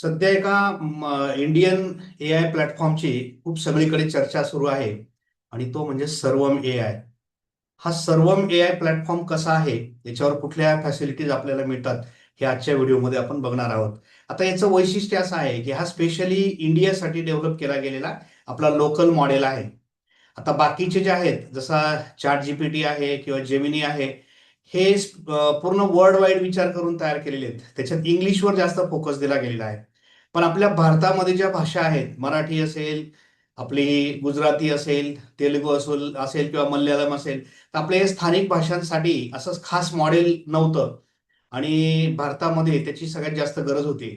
सध्या एका Indian AI प्लॅटफॉर्मची खूप सगळीकडे चर्चा सुरू आहे आणि तो म्हणजे सर्वम AI. हा सर्वम AI प्लॅटफॉर्म कसा आहे, याच्यावर कुठल्या फॅसिलिटीज आपल्याला मिळतात, हे आजच्या व्हिडिओमध्ये आपण बघणार आहोत. आता याचं वैशिष्ट्य असं आहे, की हा स्पेशली इंडियासाठी डेव्हलप केला गेलेला आपला लोकल मॉडेल आहे. आता बाकीचे जे आहेत, जसा ChatGPT आहे किंवा जेमिनी आहे, हे पूर्ण वर्ल्ड वाईड विचार करून तयार केलेले आहेत. त्याच्यात इंग्लिशवर जास्त फोकस दिला गेलेला आहे. पण आपल्या भारतामध्ये ज्या भाषा आहेत, मराठी असेल, आपली गुजराती असेल, तेलुगू असेल किंवा मल्याळम असेल, तर आपल्या या स्थानिक भाषांसाठी असं खास मॉडेल नव्हतं आणि भारतामध्ये त्याची सगळ्यात जास्त गरज होती.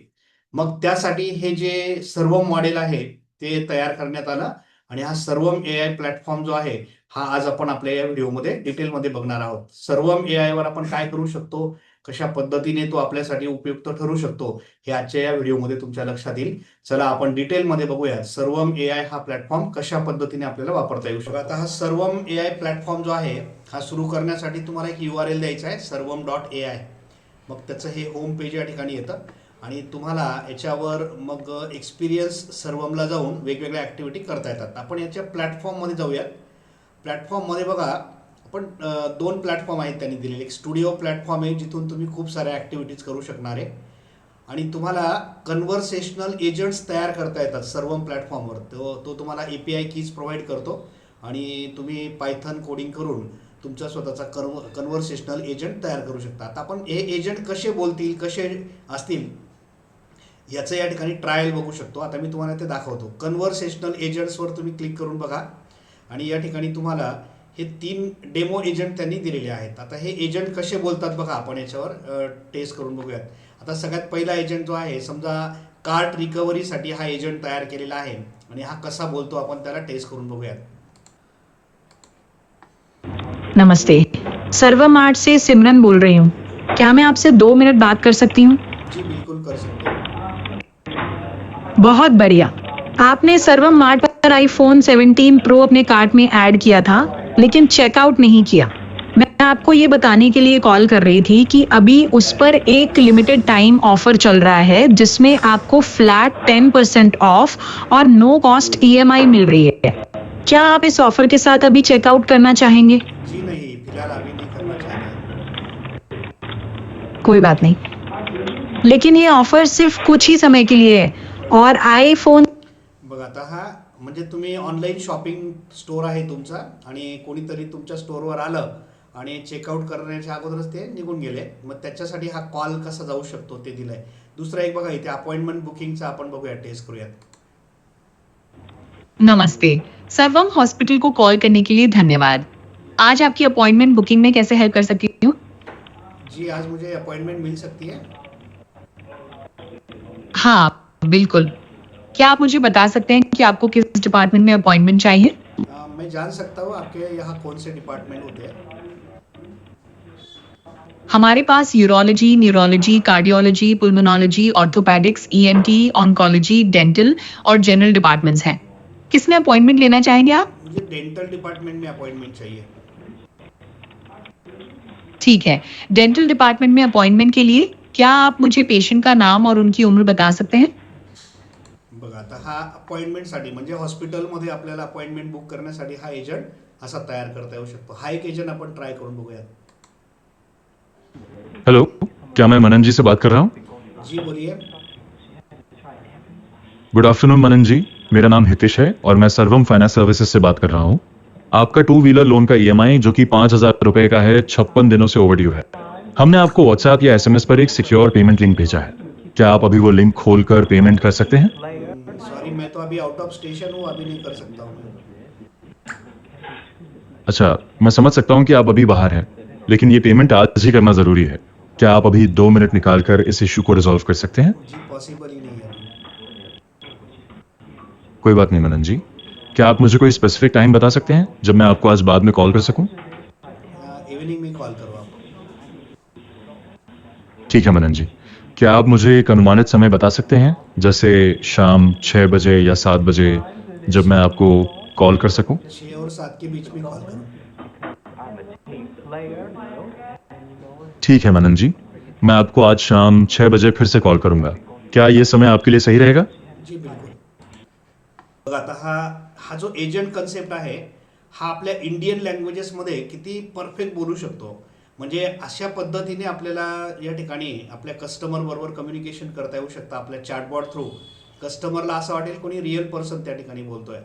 मग त्यासाठी हे जे सर्व मॉडेल आहे, ते तयार करण्यात आलं आणि हा सर्वम AI प्लॅटफॉर्म जो आहे, हा आज आपण आपल्या या व्हिडिओमध्ये डिटेलमध्ये बघणार आहोत. सर्वम AI वर आपण काय करू शकतो, कशा पद्धतीने तो आपल्यासाठी उपयुक्त ठरू शकतो, हे आजच्या या व्हिडिओमध्ये तुमच्या लक्षात येईल. चला आपण डिटेलमध्ये बघूया सर्वम AI हा प्लॅटफॉर्म कशा पद्धतीने आपल्याला वापरता येऊ शकतो. आता हा सर्वम AI प्लॅटफॉर्म जो आहे, हा सुरू करण्यासाठी तुम्हाला एक URL द्यायचा आहे, सर्वम.ai. मग त्याचं हे होम पेज या ठिकाणी येतं आणि तुम्हाला याच्यावर मग एक्सपिरियन्स सर्वमला जाऊन वेगवेगळ्या ॲक्टिव्हिटी करता येतात. आपण याच्या प्लॅटफॉर्ममध्ये जाऊयात. प्लॅटफॉर्ममध्ये बघा, आपण दोन प्लॅटफॉर्म आहेत त्यांनी दिलेले. एक स्टुडिओ प्लॅटफॉर्म आहे, जिथून तुम्ही खूप साऱ्या ॲक्टिव्हिटीज करू शकणार आहे आणि तुम्हाला कन्व्हर्सेशनल एजंट्स तयार करता येतात सर्वम प्लॅटफॉर्मवर. तो तुम्हाला API कीज प्रोव्हाइड करतो आणि तुम्ही पायथन कोडिंग करून तुमचा स्वतःचा कन्व्हर्सेशनल एजंट तयार करू शकता. आता आपण हे एजंट कसे बोलतील, कसे असतील, याचं या ठिकाणी ट्रायल बघू शकतो. आता मी तुम्हाला ते दाखवतो. कन्व्हर्सेशनल एजंट्सवर तुम्ही क्लिक करून बघा आणि या ठिकाणी तुम्हाला हे 3 डेमो एजंट त्यांनी दिलेले आहेत. आता हे एजंट कसे बोलतात बघा, आपण याच्यावर टेस्ट करून बघूयात. आता सगळ्यात पहिला एजंट जो आहे, समजा कार्ट रिकव्हरीसाठी हा एजंट तयार केलेला आहे आणि हा कसा बोलतो आपण त्याला टेस्ट करून बघूयात. नमस्ते, सर्वमार्ट से सिमरन बोल रही हूँ। क्या मैं आपसे 2 मिनट बात कर सकती हूँ? जी बिल्कुल कर सकते हो. बहुत बढ़िया। आपने सर्वमार्ट पर iPhone 17 प्रो अपने कार्ट में ऐड किया था, लेकिन चेकआउट नहीं किया। मैं आपको ये बताने के लिए कॉल कर रही थी कि अभी उस पर एक लिमिटेड टाइम ऑफर चल रहा है, जिसमें आपको फ्लैट 10% ऑफ और नो कॉस्ट EMI मिल रही है। क्या आप इस ऑफर के साथ अभी चेकआउट करना चाहेंगे? जी नहीं, फिलहाल अभी नहीं करना चाहेंगे. कोई बात नहीं, लेकिन ये ऑफर सिर्फ कुछ ही समय के लिए है और आईफोन बघा, आता हा म्हणजे तुम्ही ऑनलाईन शॉपिंग स्टोर आहे तुमचा आणि कोणीतरी तुमच्या स्टोअरवर आलं आणि चेकआउट करण्याच्या अगोदरच ते निघून गेले. मग त्याच्यासाठी हा कॉल कसा जाऊ शकतो ते दिलाय. दुसरा एक बघा, इथे अपॉइंटमेंट बुकिंगचा आपण बघूया, टेस्ट करूयात. नमस्ते, सर्वम हॉस्पिटल को कॉल करने के लिए धन्यवाद। आज आपकी अपॉइंटमेंट बुकिंग में कैसे हेल्प कर सकती हूँ? जी, आज मुझे अपॉइंटमेंट मिल सकती है. हाँ, बिल्कुल। क्या आप मुझे बता सकते हैं कि आपको किस डिपार्टमेंट में अपॉइंटमेंट चाहिए? मैं जान सकता हूँ आपके यहाँ कौन से डिपार्टमेंट होते हैं. हमारे पास urology, neurology, cardiology, pulmonology, orthopaedics, ENT, oncology, dental और जनरल डिपार्टमेंट्स हैं। किसमें अपॉइंटमेंट लेना चाहेंगे आप? मुझे डेंटल डिपार्टमेंट में अपॉइंटमेंट चाहिए. ठीक है, डेंटल डिपार्टमेंट में अपॉइंटमेंट के लिए क्या आप मुझे पेशेंट का नाम और उनकी उम्र बता सकते हैं? बघा, आता हा अपॉइंटमेंटसाठी म्हणजे हॉस्पिटलमध्ये आपल्याला अपॉइंटमेंट बुक करण्यासाठी हा एजंट असा तयार करता येऊ शकतो. हा एक एजंट आपण ट्राय करून बघूया. हेलो, क्या मैं मनन जी से बात कर रहा हूँ? जी बोलिए. गुड आफ्टरनून मनन जी, मेरा नाम हितेश है और मैं सर्वम फाइनेंस सर्विसेज से बात कर रहा हूँ. आपका 2 व्हीलर लोन का EMI जो कि 5,000 रुपए का है, 56 दिनों से ओवरड्यू है. हमने आपको व्हाट्सएप या SMS पर एक सिक्योर पेमेंट लिंक भेजा है. क्या आप अभी वो लिंक खोलकर पेमेंट कर सकते हैं? सॉरी, मैं तो अभी आउट ऑफ स्टेशन हूँ, अभी नहीं कर सकता हूँ मैं. अच्छा, मैं समझ सकता हूँ कि आप अभी बाहर हैं, लेकिन ये पेमेंट आज ही करना जरूरी है. क्या आप अभी 2 मिनट निकालकर इस इश्यू को रिजॉल्व कर सकते हैं? जी पॉसिबल ही नहीं है अभी. कोई बात नहीं मनन जी. क्या आप मुझे कोई स्पेसिफिक टाइम बता सकते हैं जब मैं आपको आज बाद में कॉल कर सकूं? इवनिंग में कॉल करो आप. ठीक है मनन जी. क्या आप मुझे एक अनुमानित समय बता सकते हैं, जैसे शाम 6 बजे या 7 बजे, जब मैं आपको कॉल कर सकूं? 6 और 7 के बीच में कॉल करो. ठीक है मनन जी, मैं आपको आज शाम 6 बजे फिर से कॉल करूंगा. क्या ये समय आपके लिए सही रहेगा? जी बिलकुल. बघा आता हा हा जो एजंट कन्सेप्ट आहे हा आपल्या इंडियन लँग्वेजेसमध्ये किती परफेक्ट बोलू शकतो. म्हणजे अशा पद्धतीने आपल्याला या ठिकाणी आपल्या कस्टमर बरोबर कम्युनिकेशन करता येऊ शकतं आपल्या चॅटबॉट थ्रू. कस्टमरला असं वाटेल कोणी रिअल पर्सन त्या ठिकाणी बोलतोय.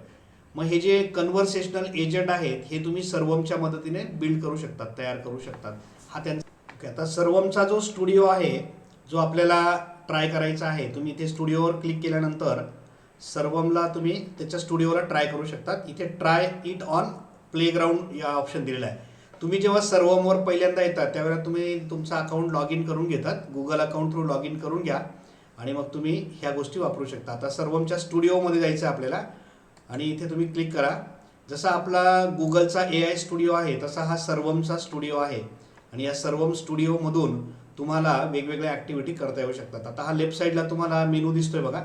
मग हे जे कन्व्हर्सेशनल एजंट आहेत हे तुम्ही सर्वमच्या मदतीने बिल्ड करू शकतात, तयार करू शकतात. हा त्यांचा ओके. आता सर्वमचा जो स्टुडिओ आहे जो आपल्याला ट्राय करायचा आहे, तुम्ही इथे स्टुडिओवर क्लिक केल्यानंतर सर्वमला तुम्ही त्याच्या स्टुडिओला ट्राय करू शकतात. इथे ट्राय इट ऑन प्लेग्राऊंड या ऑप्शन दिलेला आहे. तुम्ही जेव्हा सर्वमवर पहिल्यांदा येतात त्यावेळेला तुम्ही तुमचा अकाउंट लॉग इन करून घेतात, Google account through log in करून घ्या आणि मग तुम्ही ह्या गोष्टी वापरू शकता. आता सर्वमच्या स्टुडिओमध्ये जायचं आपल्याला आणि इथे तुम्ही क्लिक करा. जसा आपला गुगलचा AI स्टुडिओ आहे तसा हा सर्वमचा स्टुडिओ आहे आणि या सर्वम स्टुडिओमधून तुम्हाला वेगवेगळ्या ॲक्टिव्हिटी करता येऊ शकतात. आता हा लेफ्ट साईडला तुम्हाला मेनू दिसतोय बघा.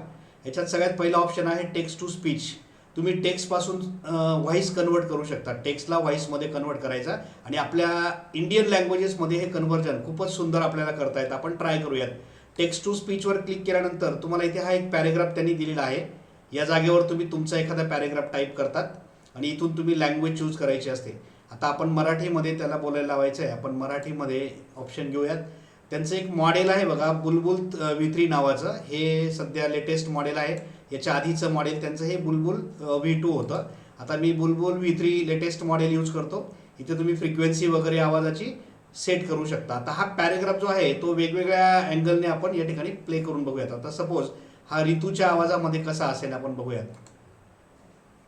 याच्यात सगळ्यात पहिला ऑप्शन आहे टेक्स्ट टू स्पीच. तुम्ही टेक्स्टपासून व्हॉइस कन्वर्ट करू शकता. टेक्स्टला व्हॉइसमध्ये कन्वर्ट करायचा आणि आपल्या इंडियन लँग्वेजेसमध्ये हे कन्व्हर्जन खूपच सुंदर आपल्याला करता येतं. आपण ट्राय करूयात. टेक्स्ट टू स्पीचवर क्लिक केल्यानंतर तुम्हाला इथे हा एक पॅरेग्राफ त्यांनी दिलेला आहे. या जागेवर तुम्ही तुमचा एखादा पॅरेग्राफ टाईप करतात आणि इथून तुम्ही लँग्वेज चूज करायची असते. आता आपण मराठीमध्ये त्याला बोलायला लावायचं आहे. आपण मराठीमध्ये ऑप्शन घेऊयात. त्यांचं एक मॉडेल आहे बघा बुलबुल V3 नावाचं. हे सध्या लेटेस्ट मॉडेल आहे. याच्या आधीचं मॉडेल त्यांचं हे बुलबुल V2 होतं. आता मी बुलबुल V3 लेटेस्ट मॉडेल यूज करतो. इथे तुम्ही फ्रिक्वेन्सी वगैरे आवाजाची सेट करू शकता. आता हा पॅरेग्राफ जो आहे तो वेगवेगळ्या अँगलने आपण या ठिकाणी प्ले करून बघूयात. आता सपोज हा ऋतूच्या आवाजामध्ये कसा असेल आपण बघूयात.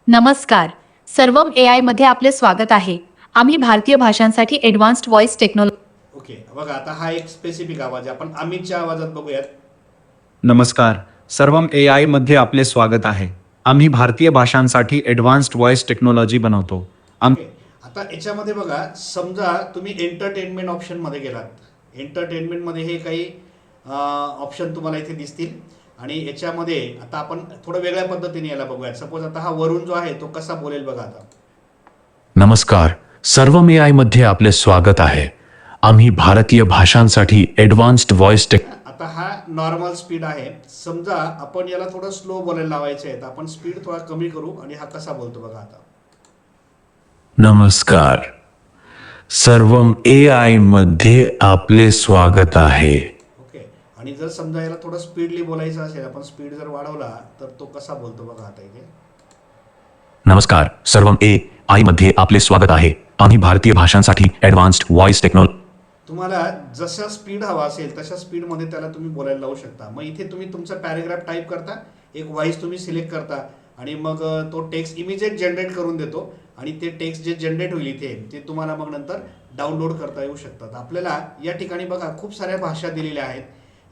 नमस्कार. सर्वम AI मध्ये आपले स्वागत आहे. आम्ही भारतीय भाषांसाठी ॲडव्हान्स्ड व्हॉइस टेक्नॉलॉजी ओके. बघा आता हा एक स्पेसिफिक आवाज आहे. आपण अमितच्या आवाजात बघूयात. नमस्कार. सर्वम AI मध्ये आपले स्वागत आहे. आम्ही भारतीय भाषांसाठी ॲडव्हान्स्ड व्हॉइस टेक्नॉलॉजी बनवतो. ओके. आता याच्यामध्ये बघा समजा तुम्ही एंटरटेनमेंट ऑप्शनमध्ये गेलात. एंटरटेनमेंटमध्ये हे काही ऑप्शन तुम्हाला इथे दिसतील आणि याच्यामध्ये आता आपण थोडं वेगळ्या पद्धतीने याला बघूयात. सपोज आता हा वरुण जो आहे तो कसा बोलेल बघा आता. नमस्कार. सर्वम AI मध्ये आपले स्वागत आहे. आम्ही भारतीय भाषांसाठी ॲडव्हान्स्ड व्हॉइस आता हा नॉर्मल स्पीड आहे. समजा आपण याला थोडं स्लो बोलायला लावायचं आहे तर आपण स्पीड थोडा कमी करू आणि हा कसा बोलतो बघा आता. नमस्कार. सर्वम AI मध्ये आपले स्वागत आहे. ओके. आणि जर समजा याला थोडं स्पीडली बोलायचं असेल आपण स्पीड जर वाढवला तर तो कसा बोलतो बघा आता इथे. नमस्कार. सर्वम AI मध्ये आपले स्वागत आहे. आम्ही भारतीय भाषांसाठी ॲडव्हान्स्ड व्हॉइस टेक्नॉलॉजी तुम्हाला जसा स्पीड हवा असेल तशा स्पीडमध्ये त्याला तुम्ही बोलायला लावू शकता. मग इथे तुम्ही तुमचा पॅरेग्राफ टाईप करता, एक व्हॉइस तुम्ही सिलेक्ट करता आणि मग तो टेक्स्ट इमिजिएट जनरेट करून देतो आणि ते टेक्स्ट जे जनरेट होईल इथे ते तुम्हाला मग नंतर डाउनलोड करता येऊ शकतात. आपल्याला या ठिकाणी बघा खूप साऱ्या भाषा दिलेल्या आहेत.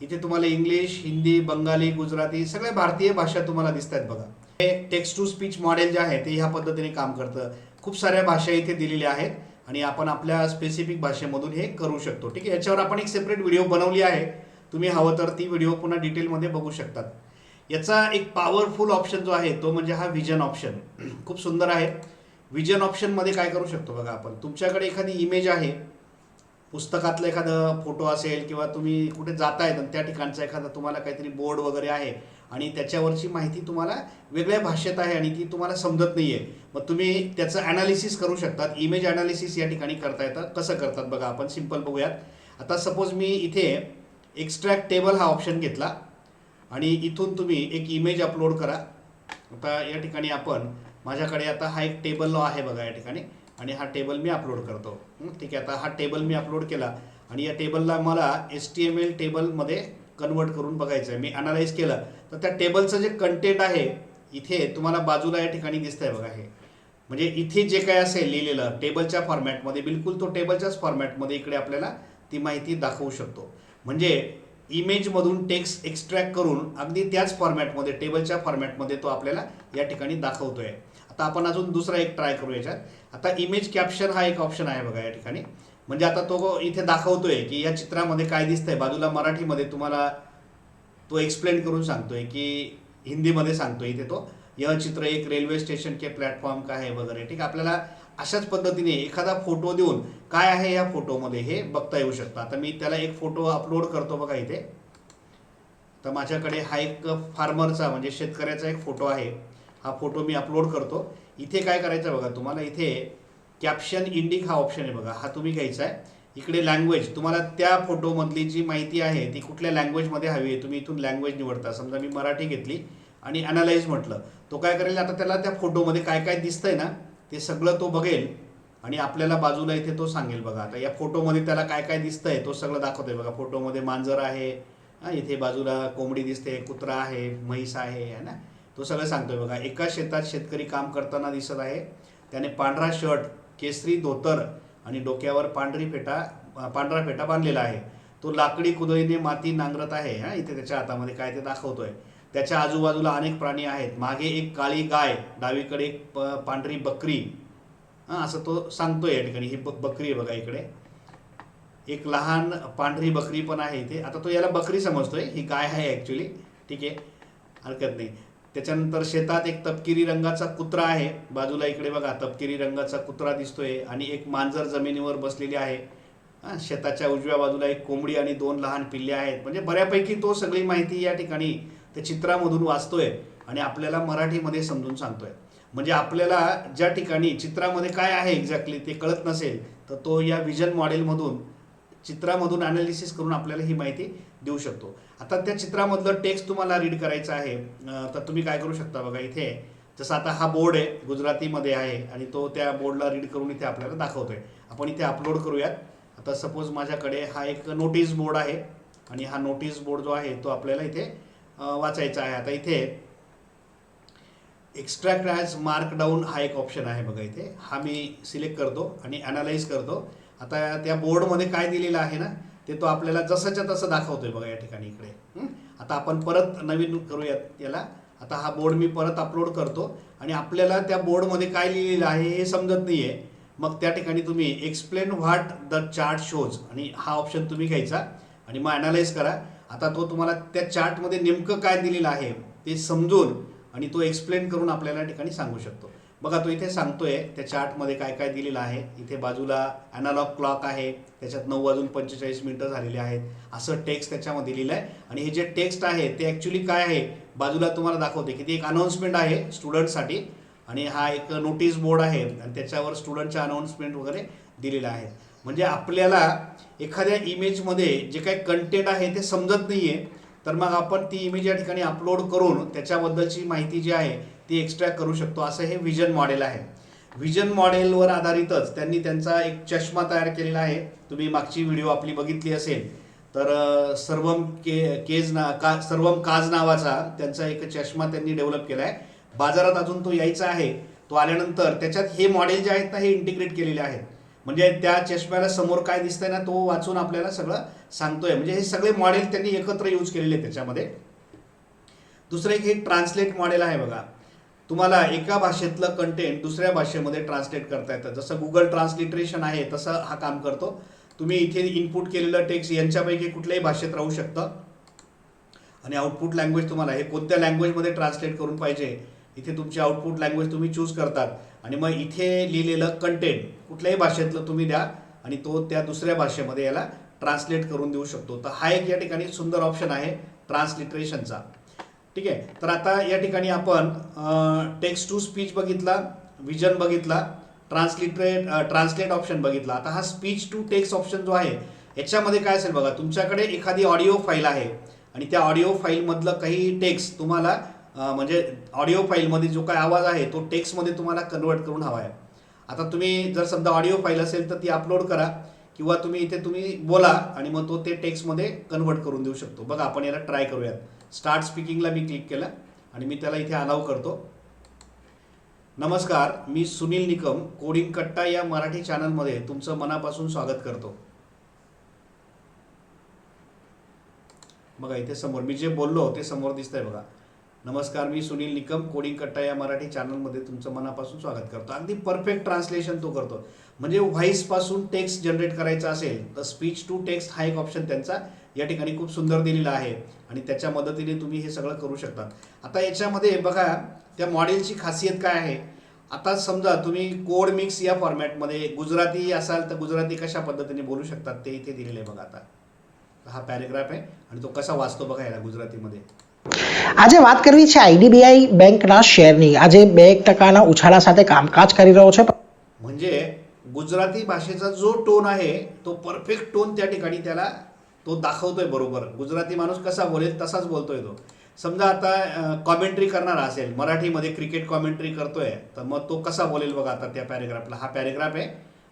इथे तुम्हाला इंग्लिश, हिंदी, बंगाली, गुजराती सगळ्या भारतीय भाषा तुम्हाला दिसत आहेत बघा. हे टेक्स्ट टू स्पीच मॉडेल जे आहे ते ह्या पद्धतीने काम करतं. खूप साऱ्या भाषा इथे दिलेल्या आहेत आणि आपण आपल्या स्पेसिफिक भाषेमधून हे करू शकतो. ठीक आहे. याच्यावर आपण एक सेपरेट व्हिडिओ बनवली आहे. तुम्ही हवं तर ती व्हिडिओ पुन्हा डिटेलमध्ये बघू शकतात. याचा एक पॉवरफुल ऑप्शन जो आहे तो म्हणजे हा व्हिजन ऑप्शन. खूप सुंदर आहे. व्हिजन ऑप्शनमध्ये काय करू शकतो बघा आपण. तुमच्याकडे एखादी इमेज आहे, पुस्तकातला एखादा फोटो असेल किंवा तुम्ही कुठे जाताय तर त्या ठिकाणचा एखादा तुम्हाला काहीतरी बोर्ड वगैरे आहे आणि त्याच्यावरची माहिती तुम्हाला वेगळ्या भाषेत आहे आणि ती तुम्हाला समजत नाही आहे. मग तुम्ही त्याचं ॲनालिसिस करू शकतात. इमेज ॲनालिसिस या ठिकाणी करता येतं. कसं करतात बघा आपण सिम्पल बघूयात. आता सपोज मी इथे एक्स्ट्रॅक्ट टेबल हा ऑप्शन घेतला आणि इथून तुम्ही एक इमेज अपलोड करा. आता या ठिकाणी आपण माझ्याकडे आता हा एक टेबल आहे बघा या ठिकाणी आणि हा टेबल मी अपलोड करतो. ठीक आहे. आता हा टेबल मी अपलोड केला आणि या टेबलला मला HTML टेबलमध्ये कन्वर्ट करून बघायचं आहे. मी अनालाइज केलं तर त्या टेबलचं जे कंटेंट आहे इथे तुम्हाला बाजूला या ठिकाणी दिसतंय बघा. हे म्हणजे इथे जे काय असेल लिहिलेलं टेबलच्या फॉर्मॅटमध्ये बिलकुल तो टेबलच्याच फॉर्मॅटमध्ये इकडे आपल्याला ती माहिती दाखवू शकतो. म्हणजे इमेजमधून टेक्स्ट एक्स्ट्रॅक्ट करून अगदी त्याच फॉर्मॅटमध्ये टेबलच्या फॉर्मॅटमध्ये तो आपल्याला या ठिकाणी दाखवतोय. आता आपण अजून दुसरा एक ट्राय करू याच्यात. आता इमेज कॅप्शन हा एक ऑप्शन आहे बघा या ठिकाणी. म्हणजे आता तो इथे दाखवतोय की या चित्रामध्ये काय दिसतंय. बाजूला मराठीमध्ये तुम्हाला तो एक्सप्लेन करून सांगतोय की हिंदीमध्ये सांगतोय इथे तो यह चित्र एक रेल्वे स्टेशन के प्लॅटफॉर्म का है वगैरे. ठीक आहे. आपल्याला अशाच पद्धतीने एखादा फोटो देऊन काय आहे या फोटोमध्ये हे बघता येऊ शकतं. आता मी त्याला एक फोटो अपलोड करतो बघा इथे. तर माझ्याकडे हा एक फार्मरचा म्हणजे शेतकऱ्याचा एक फोटो आहे. हा फोटो मी अपलोड करतो. इथे काय करायचं बघा, तुम्हाला इथे कॅप्शन इंडिक हा ऑप्शन आहे बघा, हा तुम्ही घ्यायचा आहे. इकडे लँग्वेज, तुम्हाला त्या फोटोमधली जी माहिती आहे ती कुठल्या लँग्वेजमध्ये हवी आहे तुम्ही इथून लँग्वेज निवडता. समजा मी मराठी घेतली आणि ॲनालाइज म्हटलं, तो काय करेल, आता त्याला त्या फोटोमध्ये काय काय दिसतंय ना ते सगळं तो बघेल आणि आपल्याला बाजूला इथे तो सांगेल बघा. आता या फोटोमध्ये त्याला काय काय दिसतंय तो सगळं दाखवतोय बघा. फोटोमध्ये मांजर आहे, इथे बाजूला कोंबडी दिसते, कुत्रा आहे, म्हैस आहे ना, तो सगळं सांगतोय बघा. एका शेतात शेतकरी काम करताना दिसत आहे. त्याने पांढरा शर्ट, केसरी धोतर आणि डोक्यावर पांढरा फेटा बांधलेला आहे. तो लाकडी कुदळीने माती नांगरत आहे. इथे त्याच्या हातामध्ये काय ते दाखवतोय. त्याच्या आजूबाजूला अनेक प्राणी आहेत. मागे एक काळी गाय, डावीकडे एक पांढरी बकरी, असं तो सांगतोय या ठिकाणी. ही बकरी आहे बघा, इकडे एक लहान पांढरी बकरी पण आहे इथे. आता तो याला बकरी समजतोय, ही गाय आहे ॲक्च्युली. ठीक आहे, हरकत नाही. त्याच्यानंतर शेतात एक तपकिरी रंगाचा कुत्रा आहे. बाजूला इकडे बघा तपकिरी रंगाचा कुत्रा दिसतोय आणि एक मांजर जमिनीवर बसलेली आहे. शेताच्या उजव्या बाजूला एक कोंबडी आणि 2 लहान पिल्ले आहेत. म्हणजे बऱ्यापैकी तो सगळी माहिती या ठिकाणी त्या चित्रामधून वाचतोय आणि आपल्याला मराठीमध्ये समजून सांगतोय. म्हणजे आपल्याला ज्या ठिकाणी चित्रामध्ये काय आहे एक्झॅक्टली ते कळत नसेल तर तो या विजन मॉडेलमधून चित्रामधून ॲनालिसिस करून आपल्याला ही माहिती देऊ शकतो. आता त्या चित्रामधलं टेक्स्ट तुम्हाला रीड करायचं आहे तर तुम्ही काय करू शकता बघा. इथे जसं आता हा बोर्ड आहे, गुजरातीमध्ये आहे आणि तो त्या बोर्डला रीड करून इथे आपल्याला दाखवतोय. आपण इथे अपलोड करूयात. आता सपोज माझ्याकडे हा एक नोटीस बोर्ड आहे आणि हा नोटीस बोर्ड जो आहे तो आपल्याला इथे वाचायचा आहे. आता इथे एक्स्ट्रॅक्ट ॲज मार्कडाऊन हा एक ऑप्शन आहे बघा. इथे हा मी सिलेक्ट करतो आणि ॲनालाइज करतो. आता त्या बोर्डमध्ये काय दिलेलं आहे ना ते तो आपल्याला जसंच्या तसं दाखवतोय बघा या ठिकाणी इकडे. आता आपण परत नवीन करूयात याला. आता हा बोर्ड मी परत अपलोड करतो आणि आपल्याला त्या बोर्डमध्ये काय लिहिलेलं आहे हे समजत नाही आहे. मग त्या ठिकाणी तुम्ही explain what the chart shows आणि हा ऑप्शन तुम्ही घ्यायचा आणि मग ॲनालाइज करा. आता तो तुम्हाला त्या चार्टमध्ये नेमकं काय दिलेलं आहे ते समजून आणि तो एक्सप्लेन करून आपल्याला ठिकाणी सांगू शकतो. बघा तो इथे सांगतोय त्या चार्टमध्ये काय काय दिलेलं आहे. इथे बाजूला ॲनालॉग क्लॉक आहे, त्याच्यात 9:45 झालेले आहेत, असं टेक्स्ट त्याच्यामध्ये लिहिलं आहे. आणि हे जे टेक्स्ट आहे ते ॲक्च्युली काय आहे बाजूला तुम्हाला दाखवते की ती एक अनाऊन्समेंट आहे स्टुडंटसाठी आणि हा एक नोटीस बोर्ड आहे आणि त्याच्यावर स्टुडंटच्या अनाऊन्समेंट वगैरे दिलेलं आहे. म्हणजे आपल्याला एखाद्या इमेजमध्ये जे काही कंटेंट आहे ते समजत नाही आहे तर मग आपण ती इमेज या ठिकाणी अपलोड करून त्याच्याबद्दलची माहिती जी आहे ती एक्स्ट्रॅक्ट करू शकतो. असं हे विजन मॉडेल आहे. विजन मॉडेलवर आधारितच त्यांनी त्यांचा एक चष्मा तयार केलेला आहे. तुम्ही मागची व्हिडिओ आपली बघितली असेल तर सर्वम काज नावाचा त्यांचा एक चष्मा त्यांनी डेव्हलप केला आहे. बाजारात अजून तो यायचा आहे. तो आल्यानंतर त्याच्यात हे मॉडेल जे आहेत ना हे इंटिग्रेट केलेले आहेत. म्हणजे त्या चष्म्याला समोर काय दिसतंय ना तो वाचून आपल्याला सगळं सांगतोय. म्हणजे हे सगळे मॉडेल त्यांनी एकत्र यूज केलेले आहेत त्याच्यामध्ये. दुसरं एक हे ट्रान्सलेट मॉडेल आहे बघा. तुम्हाला एका भाषेतलं कंटेंट दुसऱ्या भाषेमध्ये ट्रान्सलेट करता येतं. जसं गुगल ट्रान्सलिटरेशन आहे तसं हा काम करतो. तुम्ही इथे इनपुट केलेलं टेक्स्ट यांच्यापैकी कुठल्याही भाषेत राहू शकतं आणि आउटपुट लँग्वेज तुम्हाला हे कोणत्या लँग्वेजमध्ये ट्रान्सलेट करून पाहिजे इथे तुमची आउटपुट लँग्वेज तुम्ही चूज करतात आणि मग इथे लिहिलेलं कंटेंट कुठल्याही भाषेतलं तुम्ही द्या आणि तो त्या दुसऱ्या भाषेमध्ये याला ट्रान्सलेट करून देऊ शकतो. तर हा एक या ठिकाणी सुंदर ऑप्शन आहे ट्रान्सलिटरेशनचा. ठीक आहे, तर आता या ठिकाणी आपण टेक्स्ट टू स्पीच बघितला, विजन बघितला, ट्रान्सलेट ऑप्शन बघितला. आता हा स्पीच टू टेक्स्ट ऑप्शन जो आहे याच्यामध्ये काय असेल बघा. तुमच्याकडे एखादी ऑडिओ फाईल आहे आणि त्या ऑडिओ फाईलमधलं काही टेक्स्ट तुम्हाला म्हणजे ऑडिओ फाईलमध्ये जो काय आवाज आहे तो टेक्स्टमध्ये तुम्हाला कन्वर्ट करून हवा आहे. आता तुम्ही जर समजा ऑडिओ फाईल असेल तर ती अपलोड करा किंवा तुम्ही बोला आणि मग तो ते टेक्स्टमध्ये कन्वर्ट करून देऊ शकतो. बघा आपण याला ट्राय करूयात. स्टार्ट स्पीकिंगला मी क्लिक केलं आणि मी त्याला इथे अलाउ करतो. नमस्कार, मी सुनील निकम कोडिंग कट्टा या मराठी चॅनलमध्ये तुमचं मनापासून स्वागत करतो. बघा इथे समोर मी जे बोललो ते समोर दिसतंय बघा. नमस्कार, मी सुनील निकम कोडिंग कट्टा या मराठी चॅनलमध्ये तुमचं मनापासून स्वागत करतो. अगदी परफेक्ट ट्रान्सलेशन तो करतो. म्हणजे व्हॉइसपासून टेक्स्ट जनरेट करायचा असेल तर स्पीच टू टेक्स्ट हा एक ऑप्शन त्यांचा या ठिकाणी खूप सुंदर दिलेला आहे आणि त्याच्या मदतीने तुम्ही हे सगळं करू शकता. आता याच्यामध्ये बघा त्या मॉडेलची खासियत काय आहे. आता समजा तुम्ही कोड मिक्स या फॉर्मॅटमध्ये गुजराती असाल तर गुजराती कशा पद्धतीने बोलू शकतात ते इथे दिलेलं आहे बघा. आता हा पॅरेग्राफ आहे आणि तो कसा वाचतो बघा याला गुजरातीमध्ये. આજે વાત કરવી છે આઈડીબીઆઈ બેંકના શેરની. આજે 2% ઉછાળા સાથે કામકાજ કરી રહ્યો છે. म्हणजे गुजराती भाषेचा जो टोन आहे तो परफेक्ट टोन त्या ठिकाणी त्याला तो दाखवतोय बरोबर. गुजराती माणूस कसा बोलेल तसाच बोलतोय तो. समजा आता कॉमेंट्री करणारा असेल, मराठीमध्ये क्रिकेट कॉमेंट्री करतोय, तर मग तो कसा बोलेल बघा आता त्या पॅरेग्राफला. हा पॅरेग्राफ आहे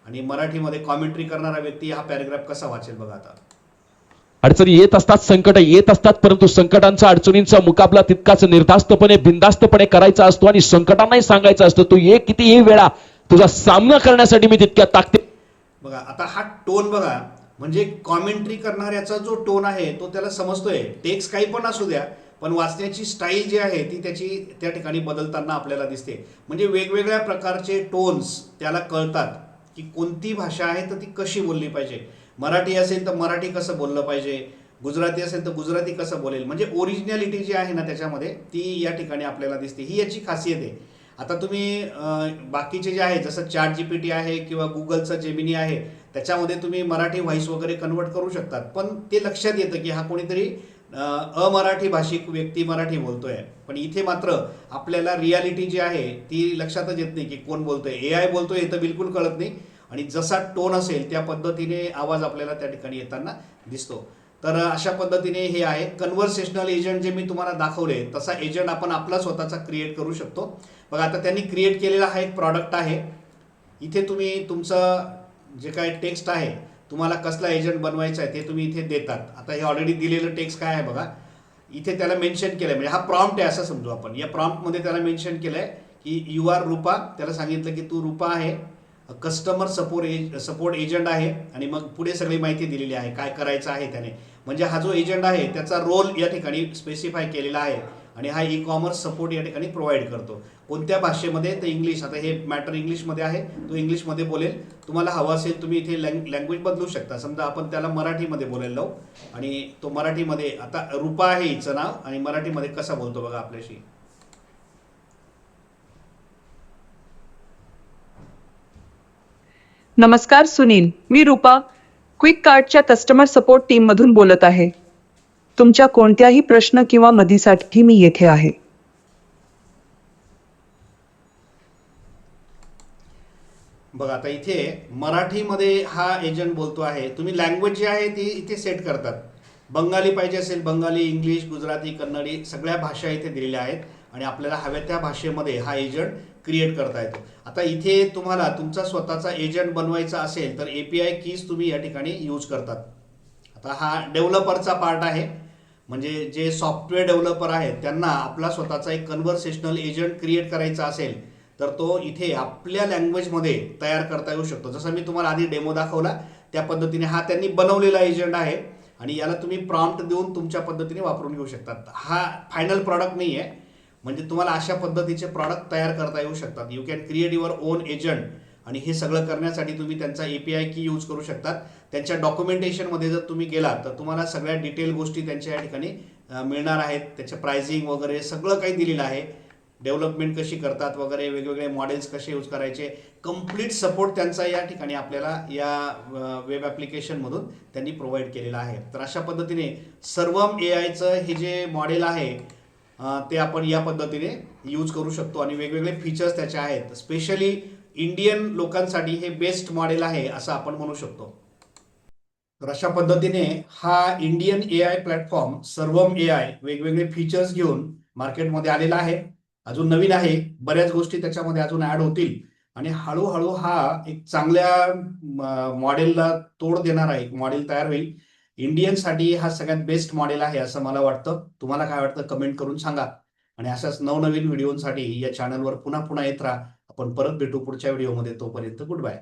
आणि मराठीमध्ये कॉमेंट्री करणारा व्यक्ती हा पॅरेग्राफ कसा वाचेल बघा आता. अडचणी येत असतात, संकट येत असतात, परंतु संकटांचा अडचणींचा मुकाबला तितकाच निर्धास्तपणे बिनधास्तपणे करायचा असतो आणि संकटांनाही सांगायचं असतं तू ये कितीही वेळा तुझा सामना करण्यासाठी मी तितक्या ताकदीने. बघा आता हा टोन बघा, म्हणजे कॉमेंट्री करणाऱ्याचा जो टोन आहे तो त्याला समजतोय. टेक्स्ट काही पण असू द्या, पण वाचण्याची स्टाईल जी आहे ती त्याची त्या ठिकाणी बदलताना आपल्याला दिसते. म्हणजे वेगवेगळ्या प्रकारचे टोन्स त्याला कळतात की कोणती भाषा आहे तर ती कशी बोलली पाहिजे. मराठी असेल तर मराठी कसं बोललं पाहिजे, गुजराती असेल तर गुजराती कसं बोलेल. म्हणजे ओरिजिनॅलिटी जी आहे ना त्याच्यामध्ये ती या ठिकाणी आपल्याला दिसते. ही याची खासियत आहे. आता तुम्ही बाकीचे जे आहे जसं चॅट जीपीटी आहे किंवा गुगलचं जेमिनी आहे त्याच्यामध्ये तुम्ही मराठी व्हॉइस वगैरे कन्वर्ट करू शकतात, पण ते लक्षात येतं की हा कोणीतरी अमराठी भाषिक व्यक्ती मराठी बोलतोय. पण इथे मात्र आपल्याला रियालिटी जी आहे ती लक्षातच येत नाही की कोण बोलतोय. AI बोलतोय हे तर बिलकुल कळत नाही आणि जसा टोन असेल त्या पद्धतीने आवाज आपल्याला त्या ठिकाणी येताना दिसतो. तर अशा पद्धतीने हे आहे कन्व्हर्सेशनल एजंट. जे मी तुम्हाला दाखवले तसा एजंट आपण आपला स्वतःचा क्रिएट करू शकतो. बघा आता त्यांनी क्रिएट केलेला हा एक प्रॉडक्ट आहे. इथे तुम्ही तुमचं जे काय टेक्स्ट आहे, तुम्हाला कसला एजंट बनवायचा आहे ते तुम्ही इथे देतात. आता हे ऑलरेडी दिलेलं टेक्स्ट काय आहे बघा, इथे त्याला मेन्शन केलं आहे. म्हणजे हा प्रॉम्प्ट आहे असं समजू आपण. या प्रॉम्प्टमध्ये त्याला मेन्शन केलं आहे की यू आर रूपा. त्याला सांगितलं की तू रूपा आहे, कस्टमर सपोर्ट एजंट आहे आणि मग पुढे सगळी माहिती दिलेली आहे काय करायचं आहे त्याने. म्हणजे हा जो एजंट आहे त्याचा रोल या ठिकाणी स्पेसिफाय केलेला आहे आणि हा ई कॉमर्स सपोर्ट या ठिकाणी प्रोव्हाइड करतो. कोणत्या भाषेमध्ये तर इंग्लिश. आता हे मॅटर इंग्लिशमध्ये आहे, तो इंग्लिशमध्ये बोलेल. तुम्हाला हवा असेल तुम्ही इथे लँग्वेज बदलू शकता. समजा आपण त्याला मराठीमध्ये बोलायला लावू आणि तो मराठीमध्ये, आता रूपा आहे हिचं नाव, आणि मराठीमध्ये कसा बोलतो बघा आपल्याशी. नमस्कार सुनील, मी रूपा क्विक कार्टच्या कस्टमर सपोर्ट टीम मधून बोलत आहे. तुमच्या कोणत्याही प्रश्न किंवा मदतीसाठी मी येथे आहे. बघा आता इथे मराठीमध्ये हा एजंट बोलतो आहे. तुम्ही लँग्वेज जी आहे ती इथे सेट करतात. बंगाली पाहिजे असेल बंगाली, इंग्लिश, गुजराती, कन्नडी सगळ्या भाषा इथे दिलेल्या आहेत आणि आपल्याला हव्या त्या भाषेमध्ये हा एजंट क्रिएट करता येतो. आता इथे तुम्हाला तुमचा स्वतःचा एजंट बनवायचा असेल तर API कीज तुम्ही या ठिकाणी यूज करतात. आता हा डेव्हलपरचा पार्ट आहे. म्हणजे जे सॉफ्टवेअर डेव्हलपर आहेत त्यांना आपला स्वतःचा एक कन्व्हर्सेशनल एजंट क्रिएट करायचा असेल तर तो इथे आपल्या लँग्वेजमध्ये तयार करता येऊ शकतो. जसं मी तुम्हाला आधी डेमो दाखवला त्या पद्धतीने हा त्यांनी बनवलेला एजंट आहे आणि याला तुम्ही प्रॉम्प्ट देऊन तुमच्या पद्धतीने वापरून घेऊ शकतात. हा फायनल प्रॉडक्ट नाही आहे. म्हणजे तुम्हाला अशा पद्धतीचे प्रॉडक्ट तयार करता येऊ शकतात. You can create your on agent आणि हे सगळं करण्यासाठी तुम्ही त्यांचा API की यूज करू शकतात. त्यांच्या डॉक्युमेंटेशनमध्ये जर तुम्ही गेलात तर तुम्हाला सगळ्या डिटेल गोष्टी त्यांच्या या ठिकाणी मिळणार आहेत. त्याचे प्राइसिंग वगैरे सगळं काही दिलेलं आहे. डेव्हलपमेंट कशी करतात वगैरे, वेगवेगळे मॉडेल्स कसे यूज करायचे, कंप्लीट सपोर्ट त्यांचा या ठिकाणी आपल्याला या वेब ॲप्लिकेशनमधून त्यांनी प्रोव्हाइड केलेला आहे. तर अशा पद्धतीने सर्वम AIचं हे जे मॉडेल आहे ते आपण या पद्धतीने यूज करू शकतो आणि वेगवेगळे फीचर्स त्याचे आहेत. स्पेशली इंडियन लोकांसाठी हे बेस्ट मॉडेल आहे असं आपण म्हणू शकतो. तर अशा पद्धतीने हा इंडियन AI प्लॅटफॉर्म सर्वम AI वेगवेगळे फीचर्स घेऊन मार्केटमध्ये आलेला आहे. अजून नवीन आहे, बऱ्याच गोष्टी त्याच्यामध्ये अजून ॲड होतील आणि हळूहळू हा एक चांगल्या मॉडेलला तोड देणारा एक मॉडेल तयार होईल. इंडियनसाठी हा सगळ्यात बेस्ट मॉडेल आहे असं मला वाटतं. तुम्हाला काय वाटतं कमेंट करून सांगा आणि अशाच नवनवीन व्हिडिओसाठी या चॅनलवर पुन्हा पुन्हा येत राहा. आपण परत भेटू पुढच्या व्हिडिओमध्ये. तोपर्यंत गुड बाय.